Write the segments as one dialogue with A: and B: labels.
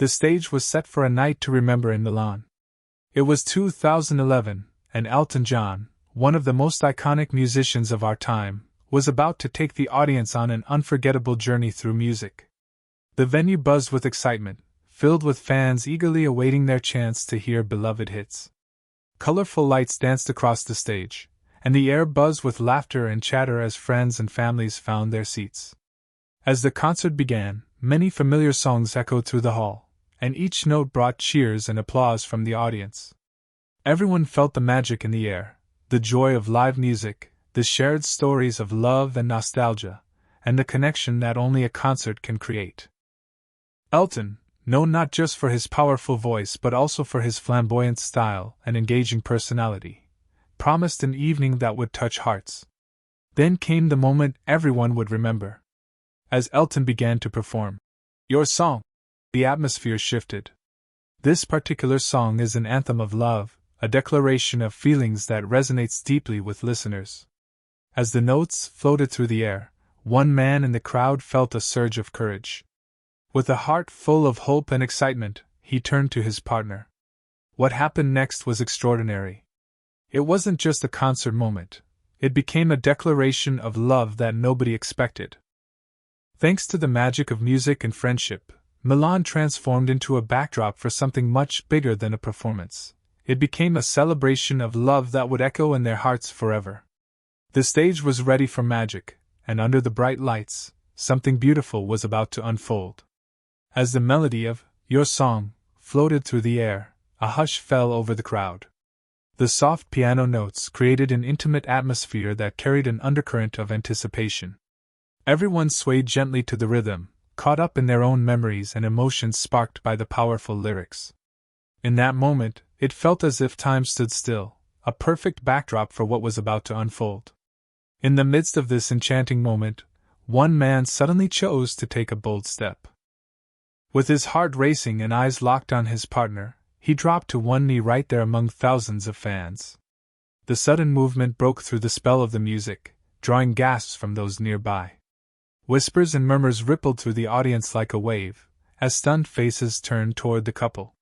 A: The stage was set for a night to remember in Milan. It was 2011, and Elton John, one of the most iconic musicians of our time, was about to take the audience on an unforgettable journey through music. The venue buzzed with excitement, filled with fans eagerly awaiting their chance to hear beloved hits. Colorful lights danced across the stage, and the air buzzed with laughter and chatter as friends and families found their seats. As the concert began, many familiar songs echoed through the hall, and each note brought cheers and applause from the audience. Everyone felt the magic in the air, the joy of live music, the shared stories of love and nostalgia, and the connection that only a concert can create. Elton, known not just for his powerful voice but also for his flamboyant style and engaging personality, promised an evening that would touch hearts. Then came the moment everyone would remember. As Elton began to perform "Your Song," the atmosphere shifted. This particular song is an anthem of love, a declaration of feelings that resonates deeply with listeners. As the notes floated through the air, one man in the crowd felt a surge of courage. With a heart full of hope and excitement, he turned to his partner. What happened next was extraordinary. It wasn't just a concert moment, it became a declaration of love that nobody expected. Thanks to the magic of music and friendship, Milan transformed into a backdrop for something much bigger than a performance. It became a celebration of love that would echo in their hearts forever. The stage was ready for magic, and under the bright lights, something beautiful was about to unfold. As the melody of "Your Song" floated through the air, a hush fell over the crowd. The soft piano notes created an intimate atmosphere that carried an undercurrent of anticipation. Everyone swayed gently to the rhythm, caught up in their own memories and emotions sparked by the powerful lyrics. In that moment, it felt as if time stood still, a perfect backdrop for what was about to unfold. In the midst of this enchanting moment, one man suddenly chose to take a bold step. With his heart racing and eyes locked on his partner, he dropped to one knee right there among thousands of fans. The sudden movement broke through the spell of the music, drawing gasps from those nearby. Whispers and murmurs rippled through the audience like a wave, as stunned faces turned toward the couple.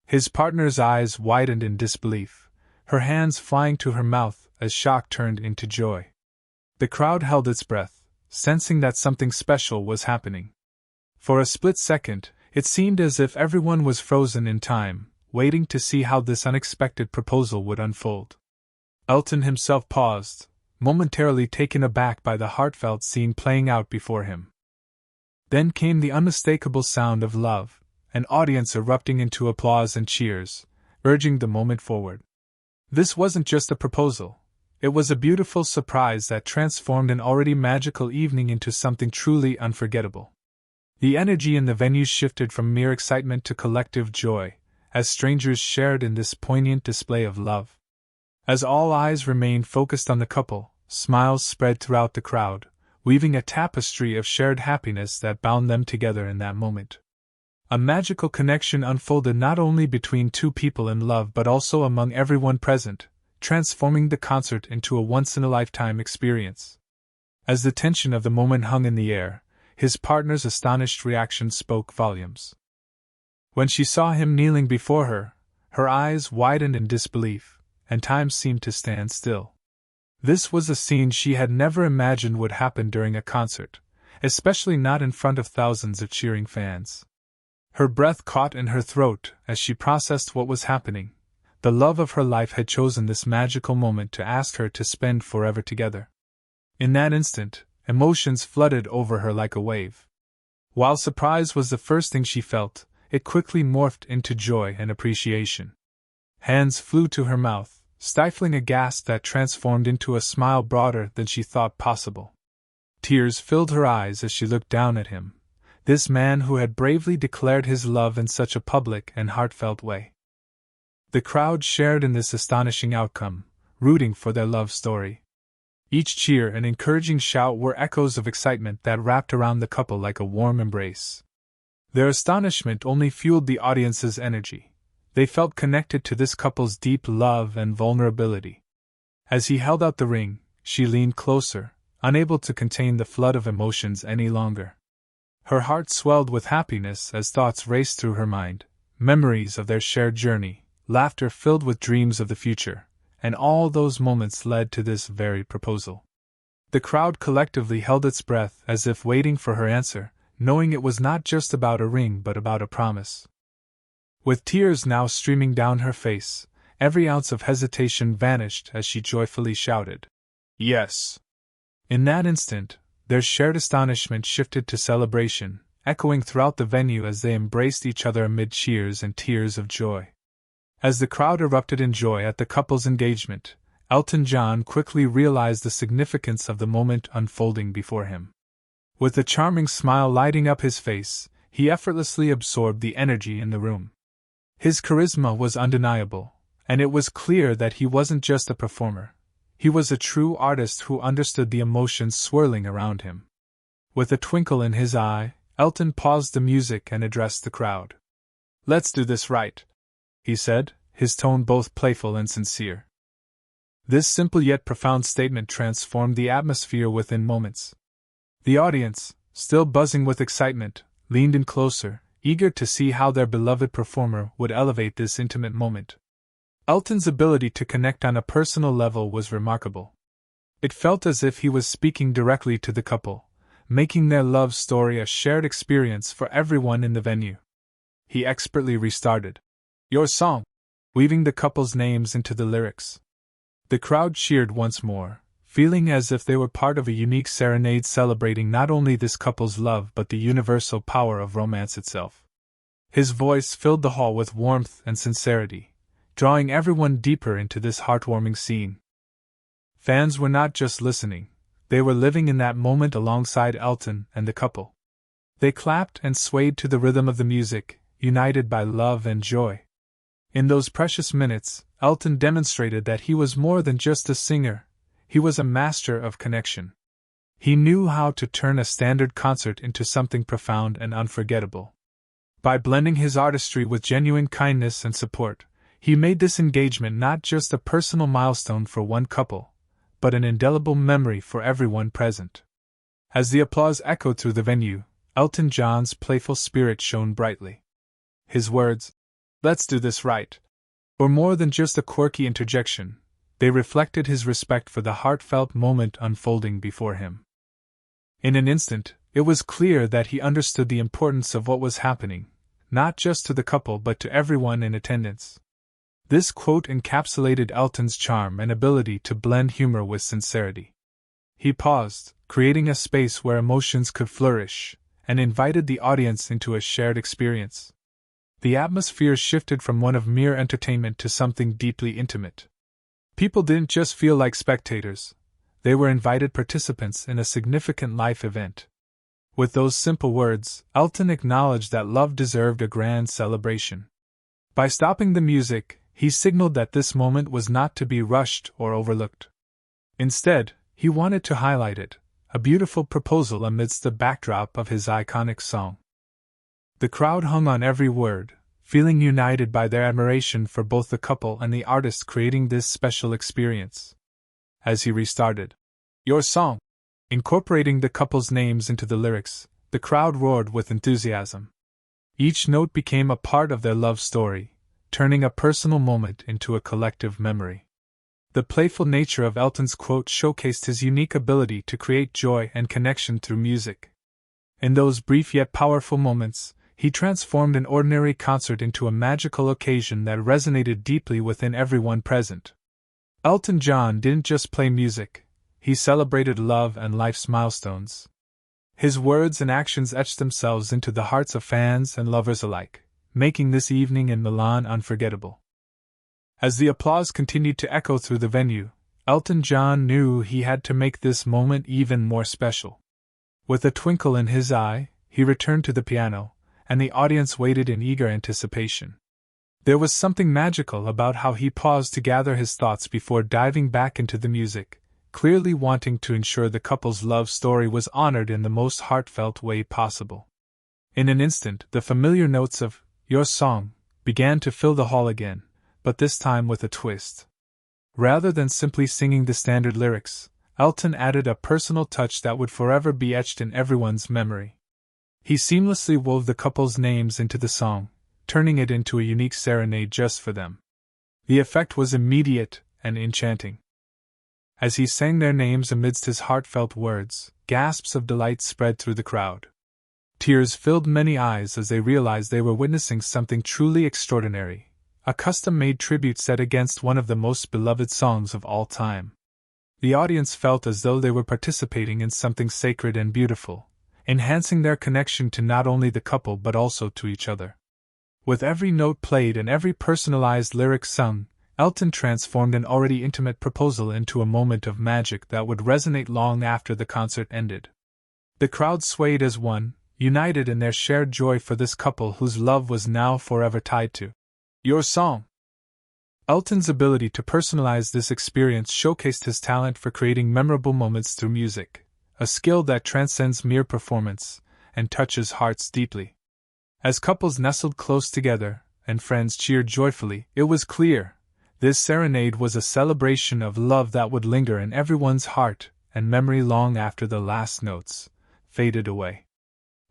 A: His partner's eyes widened in disbelief, her hands flying to her mouth as shock turned into joy. The crowd held its breath, sensing that something special was happening. For a split second, it seemed as if everyone was frozen in time, waiting to see how this unexpected proposal would unfold. Elton himself paused, momentarily taken aback by the heartfelt scene playing out before him. Then came the unmistakable sound of love, an audience erupting into applause and cheers, urging the moment forward. This wasn't just a proposal. It was a beautiful surprise that transformed an already magical evening into something truly unforgettable. The energy in the venue shifted from mere excitement to collective joy, as strangers shared in this poignant display of love. As all eyes remained focused on the couple, smiles spread throughout the crowd, weaving a tapestry of shared happiness that bound them together in that moment. A magical connection unfolded not only between two people in love but also among everyone present, transforming the concert into a once-in-a-lifetime experience. As the tension of the moment hung in the air, his partner's astonished reaction spoke volumes. When she saw him kneeling before her, her eyes widened in disbelief, and time seemed to stand still. This was a scene she had never imagined would happen during a concert, especially not in front of thousands of cheering fans. Her breath caught in her throat as she processed what was happening. The love of her life had chosen this magical moment to ask her to spend forever together. In that instant, emotions flooded over her like a wave. While surprise was the first thing she felt, it quickly morphed into joy and appreciation. Hands flew to her mouth, stifling a gasp that transformed into a smile broader than she thought possible. Tears filled her eyes as she looked down at him, this man who had bravely declared his love in such a public and heartfelt way. The crowd shared in this astonishing outcome, rooting for their love story. Each cheer and encouraging shout were echoes of excitement that wrapped around the couple like a warm embrace. Their astonishment only fueled the audience's energy. They felt connected to this couple's deep love and vulnerability. As he held out the ring, she leaned closer, unable to contain the flood of emotions any longer. Her heart swelled with happiness as thoughts raced through her mind, memories of their shared journey, laughter filled with dreams of the future, and all those moments led to this very proposal. The crowd collectively held its breath as if waiting for her answer, knowing it was not just about a ring but about a promise. With tears now streaming down her face, every ounce of hesitation vanished as she joyfully shouted, "Yes!" In that instant, their shared astonishment shifted to celebration, echoing throughout the venue as they embraced each other amid cheers and tears of joy. As the crowd erupted in joy at the couple's engagement, Elton John quickly realized the significance of the moment unfolding before him. With a charming smile lighting up his face, he effortlessly absorbed the energy in the room. His charisma was undeniable, and it was clear that he wasn't just a performer. He was a true artist who understood the emotions swirling around him. With a twinkle in his eye, Elton paused the music and addressed the crowd. "Let's do this right," he said, his tone both playful and sincere. This simple yet profound statement transformed the atmosphere within moments. The audience, still buzzing with excitement, leaned in closer, eager to see how their beloved performer would elevate this intimate moment. Elton's ability to connect on a personal level was remarkable. It felt as if he was speaking directly to the couple, making their love story a shared experience for everyone in the venue. He expertly restarted, "Your song," weaving the couple's names into the lyrics. The crowd cheered once more, feeling as if they were part of a unique serenade celebrating not only this couple's love but the universal power of romance itself. His voice filled the hall with warmth and sincerity, drawing everyone deeper into this heartwarming scene. Fans were not just listening, they were living in that moment alongside Elton and the couple. They clapped and swayed to the rhythm of the music, united by love and joy. In those precious minutes, Elton demonstrated that he was more than just a singer, he was a master of connection. He knew how to turn a standard concert into something profound and unforgettable. By blending his artistry with genuine kindness and support, he made this engagement not just a personal milestone for one couple, but an indelible memory for everyone present. As the applause echoed through the venue, Elton John's playful spirit shone brightly. His words, "Let's do this right," were more than just a quirky interjection, they reflected his respect for the heartfelt moment unfolding before him. In an instant, it was clear that he understood the importance of what was happening, not just to the couple but to everyone in attendance. This quote encapsulated Elton's charm and ability to blend humor with sincerity. He paused, creating a space where emotions could flourish, and invited the audience into a shared experience. The atmosphere shifted from one of mere entertainment to something deeply intimate. People didn't just feel like spectators, they were invited participants in a significant life event. With those simple words, Elton acknowledged that love deserved a grand celebration. By stopping the music, he signaled that this moment was not to be rushed or overlooked. Instead, he wanted to highlight it, a beautiful proposal amidst the backdrop of his iconic song. The crowd hung on every word, feeling united by their admiration for both the couple and the artist creating this special experience. As he restarted, "Your song," incorporating the couple's names into the lyrics, the crowd roared with enthusiasm. Each note became a part of their love story, turning a personal moment into a collective memory. The playful nature of Elton's quote showcased his unique ability to create joy and connection through music. In those brief yet powerful moments, he transformed an ordinary concert into a magical occasion that resonated deeply within everyone present. Elton John didn't just play music, he celebrated love and life's milestones. His words and actions etched themselves into the hearts of fans and lovers alike, making this evening in Milan unforgettable. As the applause continued to echo through the venue, Elton John knew he had to make this moment even more special. With a twinkle in his eye, he returned to the piano, and the audience waited in eager anticipation. There was something magical about how he paused to gather his thoughts before diving back into the music, clearly wanting to ensure the couple's love story was honored in the most heartfelt way possible. In an instant, the familiar notes of "Your Song" began to fill the hall again, but this time with a twist. Rather than simply singing the standard lyrics, Elton added a personal touch that would forever be etched in everyone's memory. He seamlessly wove the couple's names into the song, turning it into a unique serenade just for them. The effect was immediate and enchanting. As he sang their names amidst his heartfelt words, gasps of delight spread through the crowd. Tears filled many eyes as they realized they were witnessing something truly extraordinary, a custom-made tribute set against one of the most beloved songs of all time. The audience felt as though they were participating in something sacred and beautiful, enhancing their connection to not only the couple but also to each other. With every note played and every personalized lyric sung, Elton transformed an already intimate proposal into a moment of magic that would resonate long after the concert ended. The crowd swayed as one, united in their shared joy for this couple whose love was now forever tied to your song. Elton's ability to personalize this experience showcased his talent for creating memorable moments through music, a skill that transcends mere performance and touches hearts deeply. As couples nestled close together and friends cheered joyfully, it was clear this serenade was a celebration of love that would linger in everyone's heart and memory long after the last notes faded away.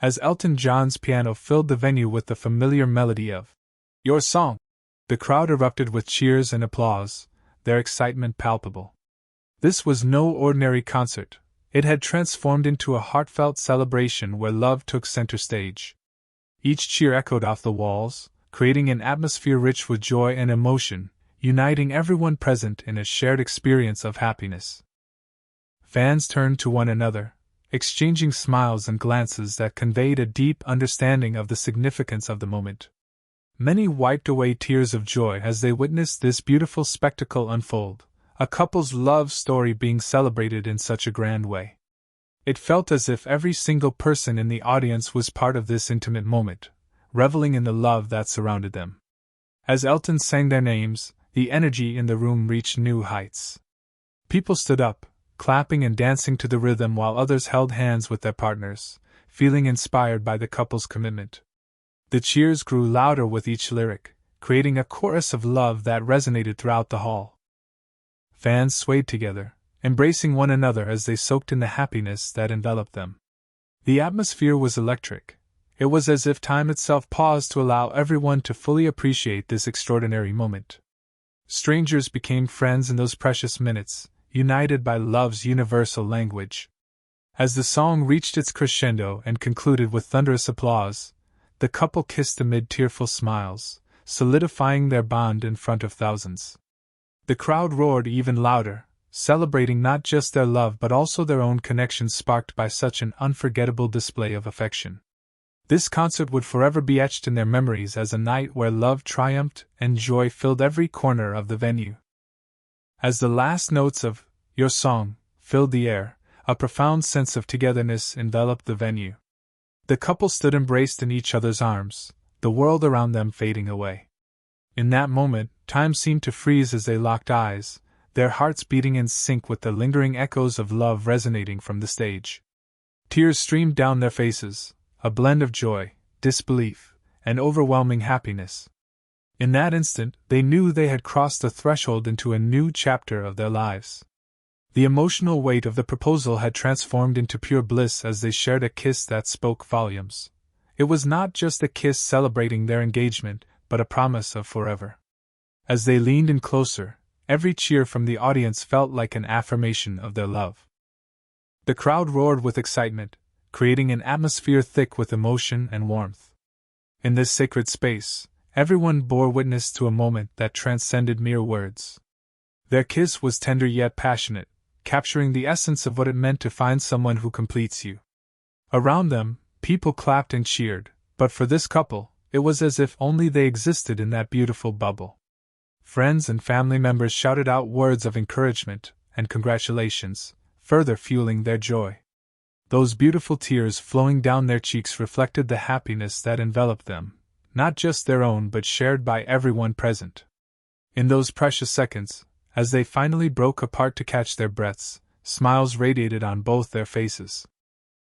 A: As Elton John's piano filled the venue with the familiar melody of your song, the crowd erupted with cheers and applause, their excitement palpable. This was no ordinary concert. It had transformed into a heartfelt celebration where love took center stage. Each cheer echoed off the walls, creating an atmosphere rich with joy and emotion, uniting everyone present in a shared experience of happiness. Fans turned to one another, exchanging smiles and glances that conveyed a deep understanding of the significance of the moment. Many wiped away tears of joy as they witnessed this beautiful spectacle unfold, a couple's love story being celebrated in such a grand way. It felt as if every single person in the audience was part of this intimate moment, reveling in the love that surrounded them. As Elton sang their names, the energy in the room reached new heights. People stood up, clapping and dancing to the rhythm while others held hands with their partners, feeling inspired by the couple's commitment. The cheers grew louder with each lyric, creating a chorus of love that resonated throughout the hall. Fans swayed together, embracing one another as they soaked in the happiness that enveloped them. The atmosphere was electric. It was as if time itself paused to allow everyone to fully appreciate this extraordinary moment. Strangers became friends in those precious minutes, united by love's universal language. As the song reached its crescendo and concluded with thunderous applause, the couple kissed amid tearful smiles, solidifying their bond in front of thousands. The crowd roared even louder, celebrating not just their love but also their own connection sparked by such an unforgettable display of affection. This concert would forever be etched in their memories as a night where love triumphed and joy filled every corner of the venue. As the last notes of your song filled the air, a profound sense of togetherness enveloped the venue. The couple stood embraced in each other's arms, the world around them fading away. In that moment, time seemed to freeze as they locked eyes, their hearts beating in sync with the lingering echoes of love resonating from the stage. Tears streamed down their faces, a blend of joy, disbelief, and overwhelming happiness. In that instant, they knew they had crossed the threshold into a new chapter of their lives. The emotional weight of the proposal had transformed into pure bliss as they shared a kiss that spoke volumes. It was not just a kiss celebrating their engagement, but a promise of forever. As they leaned in closer, every cheer from the audience felt like an affirmation of their love. The crowd roared with excitement, creating an atmosphere thick with emotion and warmth. In this sacred space, everyone bore witness to a moment that transcended mere words. Their kiss was tender yet passionate, capturing the essence of what it meant to find someone who completes you. Around them, people clapped and cheered, but for this couple, it was as if only they existed in that beautiful bubble. Friends and family members shouted out words of encouragement and congratulations, further fueling their joy. Those beautiful tears flowing down their cheeks reflected the happiness that enveloped them, not just their own but shared by everyone present. In those precious seconds, as they finally broke apart to catch their breaths, smiles radiated on both their faces.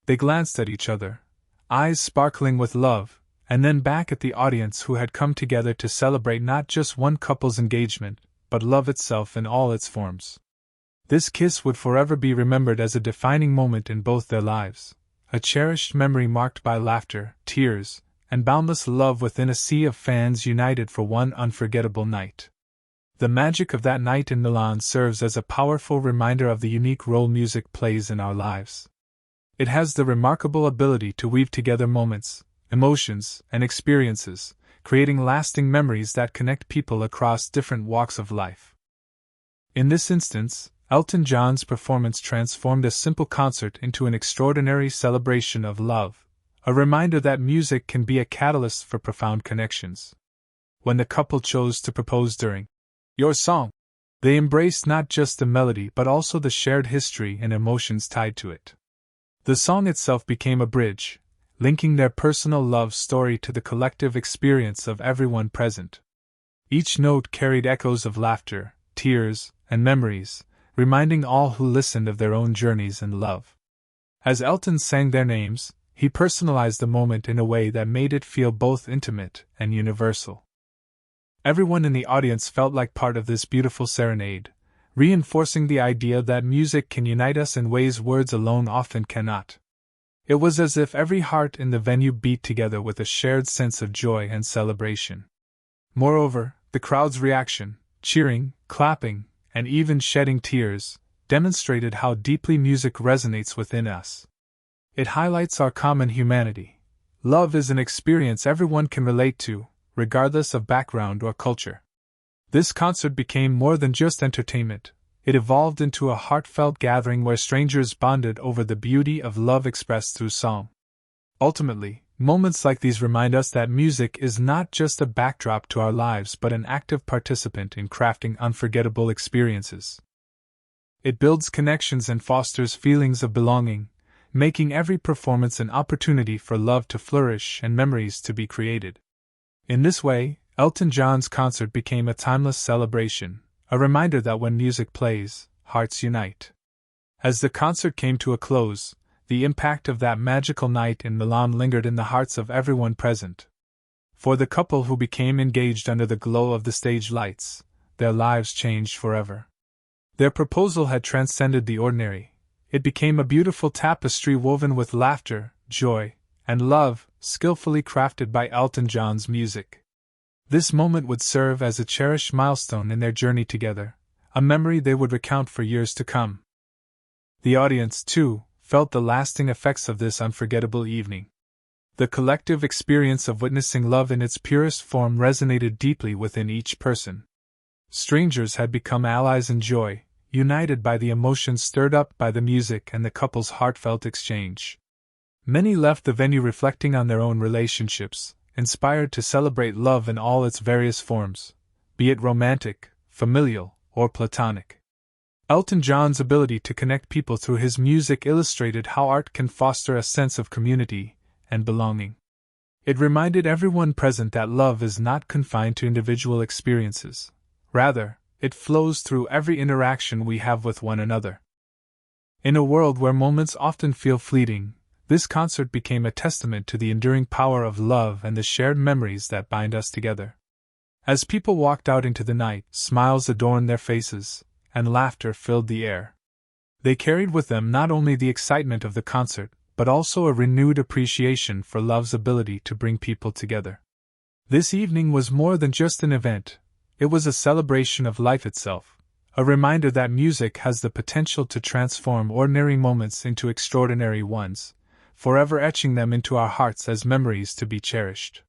A: They glanced at each other, eyes sparkling with love, and then back at the audience who had come together to celebrate not just one couple's engagement, but love itself in all its forms. This kiss would forever be remembered as a defining moment in both their lives, a cherished memory marked by laughter, tears, and boundless love within a sea of fans united for one unforgettable night. The magic of that night in Milan serves as a powerful reminder of the unique role music plays in our lives. It has the remarkable ability to weave together moments, emotions, and experiences, creating lasting memories that connect people across different walks of life. In this instance, Elton John's performance transformed a simple concert into an extraordinary celebration of love, a reminder that music can be a catalyst for profound connections. When the couple chose to propose during Your Song, they embraced not just the melody but also the shared history and emotions tied to it. The song itself became a bridge, linking their personal love story to the collective experience of everyone present. Each note carried echoes of laughter, tears, and memories, reminding all who listened of their own journeys in love. As Elton sang their names, he personalized the moment in a way that made it feel both intimate and universal. Everyone in the audience felt like part of this beautiful serenade, reinforcing the idea that music can unite us in ways words alone often cannot. It was as if every heart in the venue beat together with a shared sense of joy and celebration. Moreover, the crowd's reaction, cheering, clapping, and even shedding tears, demonstrated how deeply music resonates within us. It highlights our common humanity. Love is an experience everyone can relate to, regardless of background or culture. This concert became more than just entertainment. It evolved into a heartfelt gathering where strangers bonded over the beauty of love expressed through song. Ultimately, moments like these remind us that music is not just a backdrop to our lives but an active participant in crafting unforgettable experiences. It builds connections and fosters feelings of belonging, making every performance an opportunity for love to flourish and memories to be created. In this way, Elton John's concert became a timeless celebration, a reminder that when music plays, hearts unite. As the concert came to a close, the impact of that magical night in Milan lingered in the hearts of everyone present. For the couple who became engaged under the glow of the stage lights, their lives changed forever. Their proposal had transcended the ordinary. It became a beautiful tapestry woven with laughter, joy, and love, skillfully crafted by Elton John's music. This moment would serve as a cherished milestone in their journey together, a memory they would recount for years to come. The audience, too, felt the lasting effects of this unforgettable evening. The collective experience of witnessing love in its purest form resonated deeply within each person. Strangers had become allies in joy, united by the emotions stirred up by the music and the couple's heartfelt exchange. Many left the venue reflecting on their own relationships, inspired to celebrate love in all its various forms, be it romantic, familial, or platonic. Elton John's ability to connect people through his music illustrated how art can foster a sense of community and belonging. It reminded everyone present that love is not confined to individual experiences. Rather, it flows through every interaction we have with one another. In a world where moments often feel fleeting, this concert became a testament to the enduring power of love and the shared memories that bind us together. As people walked out into the night, smiles adorned their faces, and laughter filled the air. They carried with them not only the excitement of the concert, but also a renewed appreciation for love's ability to bring people together. This evening was more than just an event, it was a celebration of life itself, a reminder that music has the potential to transform ordinary moments into extraordinary ones, forever etching them into our hearts as memories to be cherished.